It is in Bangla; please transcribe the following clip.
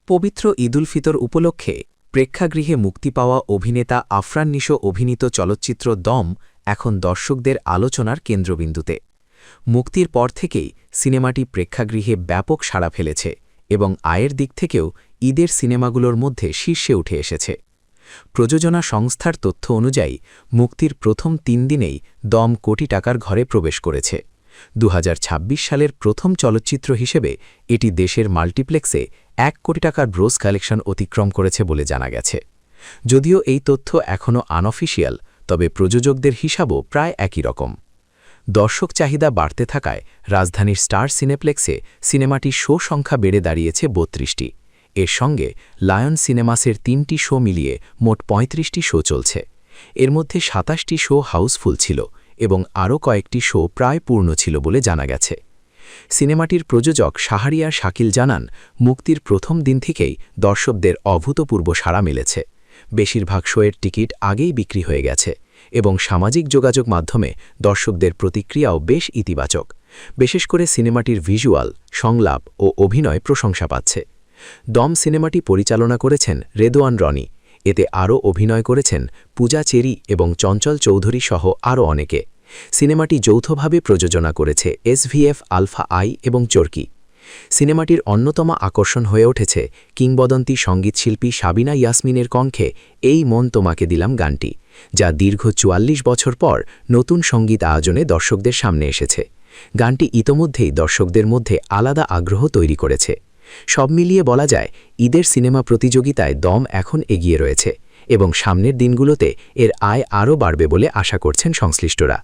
পবিত্র ঈদুল ফিতর উপলক্ষে প্রেক্ষাগৃহে মুক্তি পাওয়া অভিনেতা আফরান নিশো অভিনীত চলচ্চিত্র দম এখন দর্শকদের আলোচনার কেন্দ্রবিন্দুতে। মুক্তির পর থেকেই সিনেমাটি প্রেক্ষাগৃহে ব্যাপক সাড়া ফেলেছে এবং আয়ের দিক থেকেও ঈদের সিনেমাগুলোর মধ্যে শীর্ষে উঠে এসেছে। প্রযোজনা সংস্থার তথ্য অনুযায়ী মুক্তির প্রথম ৩ দিনেই দম কোটি টাকার ঘরে প্রবেশ করেছে। ২০২৬ সালের প্রথম চলচ্চিত্র হিসেবে এটি দেশের মাল্টিপ্লেক্সে ১ কোটি টাকার গ্রোস কালেকশন অতিক্রম করেছে বলে জানা গেছে। যদিও এই তথ্য এখনও আনঅফিসিয়াল, তবে প্রযোজকদের হিসাবও প্রায় একই রকম। দর্শক চাহিদা বাড়তে থাকায় রাজধানীর স্টার সিনেপ্লেক্সে সিনেমাটির শো সংখ্যা বেড়ে দাঁড়িয়েছে ৩২টি। এর সঙ্গে লায়ন সিনেমাসের ৩টি শো মিলিয়ে মোট ৩৫টি শো চলছে। এর মধ্যে ২৭টি শো হাউসফুল ছিল এবং আরও কয়েকটি শো প্রায় পূর্ণ ছিল বলে জানা গেছে। সিনেমাটির প্রযোজক শাহরিয়ার শাকিল জানান, মুক্তির প্রথম দিন থেকেই দর্শকদের অভূতপূর্ব সাড়া মিলেছে। বেশিরভাগ শোয়ের টিকিট আগেই বিক্রি হয়ে গেছে এবং সামাজিক যোগাযোগ মাধ্যমে দর্শকদের প্রতিক্রিয়াও বেশ ইতিবাচক। বিশেষ করে সিনেমাটির ভিজুয়াল, সংলাপ ও অভিনয় প্রশংসা পাচ্ছে। দম সিনেমাটি পরিচালনা করেছেন রেদোয়ান রনি। এতে আরও অভিনয় করেছেন পূজা চেরি এবং চঞ্চল চৌধুরী সহ আরও অনেকে। সিনেমাটি যৌথভাবে প্রযোজনা করেছে SVF আলফা আই এবং চরকি। সিনেমাটির অন্যতম আকর্ষণ হয়ে উঠেছে কিংবদন্তি সঙ্গীতশিল্পী সাবিনা ইয়াসমিনের কণ্ঠে এই মন তোমাকে দিলাম গানটি, যা দীর্ঘ ৪৪ বছর পর নতুন সঙ্গীত আয়োজনে দর্শকদের সামনে এসেছে। গানটি ইতোমধ্যেই দর্শকদের মধ্যে আলাদা আগ্রহ তৈরি করেছে। সব মিলিয়ে বলা যায়, ঈদের সিনেমা প্রতিযোগিতায় দম এখন এগিয়ে রয়েছে এবং সামনের দিনগুলোতে এর আয় আরও বাড়বে বলে আশা করছেন সংশ্লিষ্টরা।